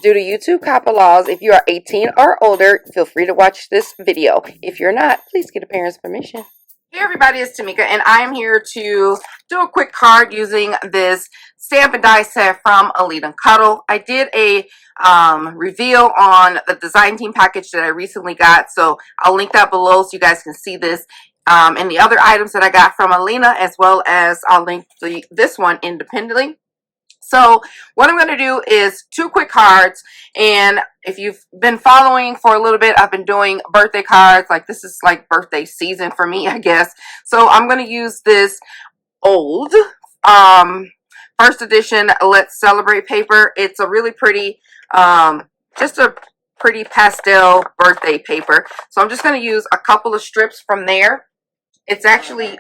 Due to YouTube COPPA laws, if you are 18 or older, feel free to watch this video. If you're not, please get a parent's permission. Hey everybody, it's Tamika, and I am here to do a quick card using this stamp and die set from Alita Cuddle. I did a reveal on the design team package that I recently got, so I'll link that below so you guys can see this and the other items that I got from Alina, as well as I'll link this one independently. So what I'm going to do is 2 quick cards, and if you've been following for a little bit, I've been doing birthday cards. Like, this is like birthday season for me, I guess. So I'm going to use this old first edition Let's Celebrate paper. It's a really pretty, just a pretty pastel birthday paper. So I'm just going to use a couple of strips from there. It's actually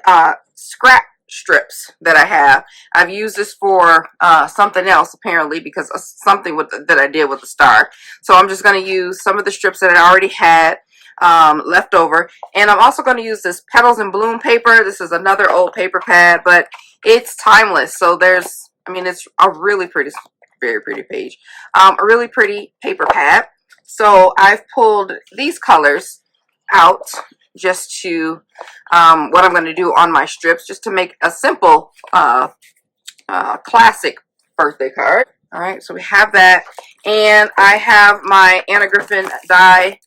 scrap strips that I have. I've used this for something else apparently, because of something that I did with the star. So I'm just going to use some of the strips that I already had left over, and I'm also going to use this Petals and Bloom paper. This is another old paper pad, but it's timeless. So there's, I mean, it's a really pretty, very pretty page, a really pretty paper pad. So I've pulled these colors out just to what I'm going to do on my strips, just to make a simple classic birthday card. All right, so we have that, and I have my Anna Griffin die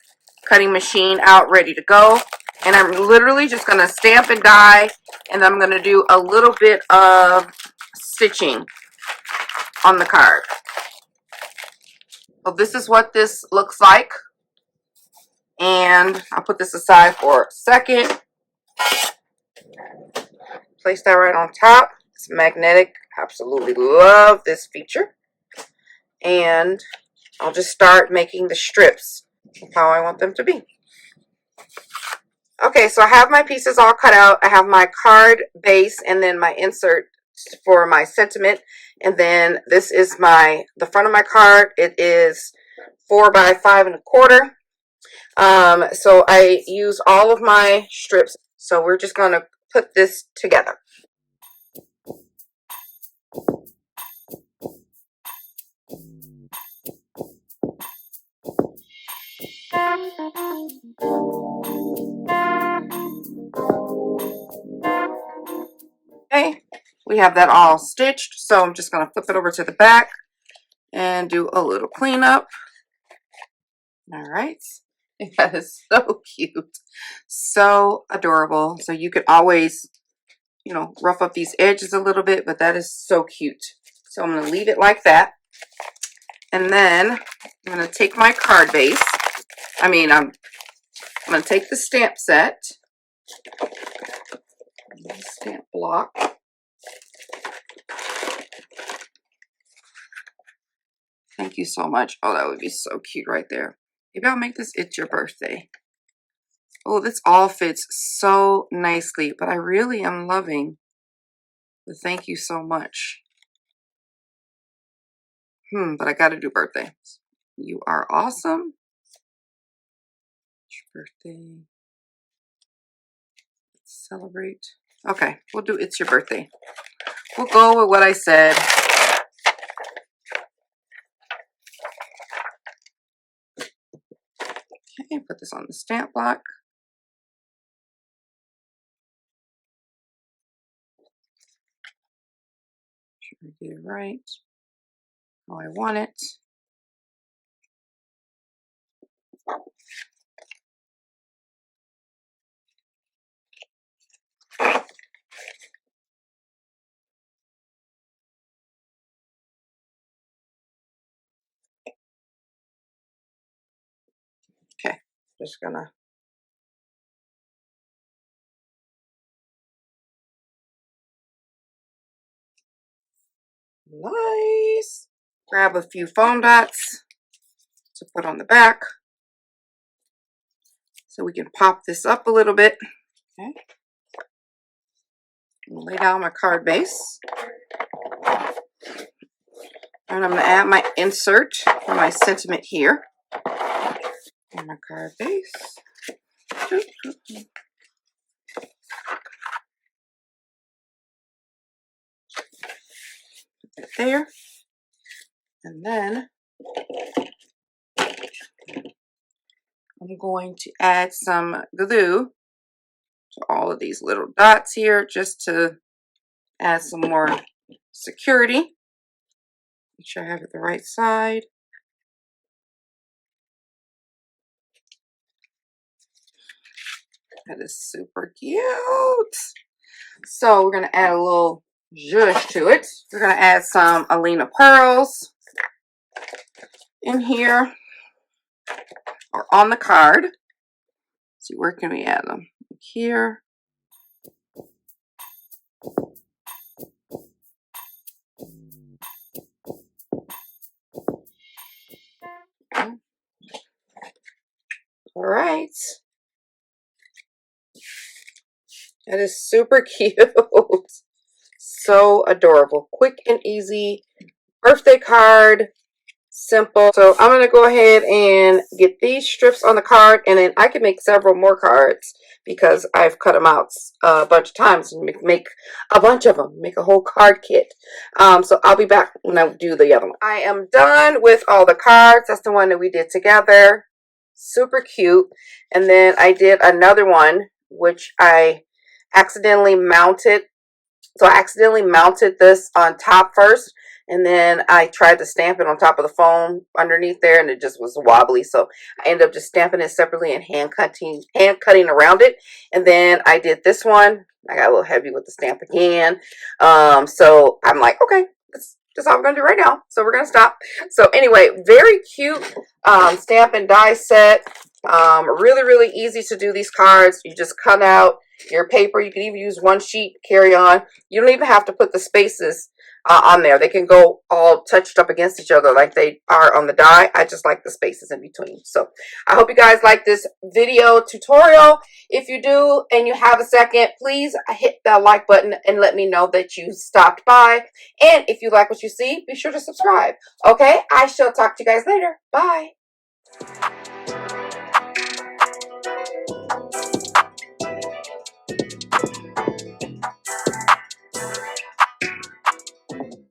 cutting machine out ready to go, and I'm literally just going to stamp and die, and I'm going to do a little bit of stitching on the card. So this is what this looks like. And I'll put this aside for a second. Place that right on top. It's magnetic. Absolutely love this feature. And I'll just start making the strips how I want them to be. Okay, so I have my pieces all cut out. I have my card base and then my insert for my sentiment. And then this is the front of my card. It is 4 by 5 1/4. So I use all of my strips. So we're just going to put this together. Okay, we have that all stitched. So I'm just going to flip it over to the back and do a little cleanup. All right. That is so cute. So adorable. So you could always, you know, rough up these edges a little bit, but that is so cute. So I'm going to leave it like that. And then I'm going to take my card base. I'm going to take the stamp set. Stamp block. Thank you so much. Oh, that would be so cute right there. Maybe I'll make this It's Your Birthday. Oh, this all fits so nicely, but I really am loving the thank you so much. But I got to do birthday. You are awesome. It's your birthday. Let's celebrate. Okay, we'll do It's Your Birthday. We'll go with what I said. Okay, put this on the stamp block. Sure I get it right how I want it. Okay, just gonna nice. Grab a few foam dots to put on the back so we can pop this up a little bit. Okay. Lay down my card base. And I'm going to add my insert for my sentiment here. And my card base. Put it there. And then I'm going to add some glue to all of these little dots here just to add some more security. Make sure I have it the right side. That is super cute. So we're going to add a little zhuzh to it. We're going to add some Alina pearls in here or on the card. Let's see, where can we add them? Here. All right. That is super cute. So adorable. Quick and easy birthday card. Simple. So I'm going to go ahead and get these strips on the card, and then I can make several more cards because I've cut them out a bunch of times and make a bunch of them, make a whole card kit. So I'll be back when I do the other one. I am done with all the cards. That's the one that we did together. Super cute. And then I did another one which I accidentally mounted. So I accidentally mounted this on top first, and then I tried to stamp it on top of the foam underneath there, and it just was wobbly. So I ended up just stamping it separately and hand cutting around it. And then I did this one. I got a little heavy with the stamp again. So I'm like, okay, that's all we're gonna do right now. So we're gonna stop. So anyway, very cute stamp and die set. Really, really easy to do these cards. You just cut out your paper. You can even use one sheet, carry on. You don't even have to put the spaces on there. They can go all touched up against each other like they are on the die. I just like the spaces in between. So I hope you guys like this video tutorial. If you do and you have a second, please hit the like button and let me know that you stopped by. And if you like what you see, be sure to subscribe. Okay, I shall talk to you guys later. Bye.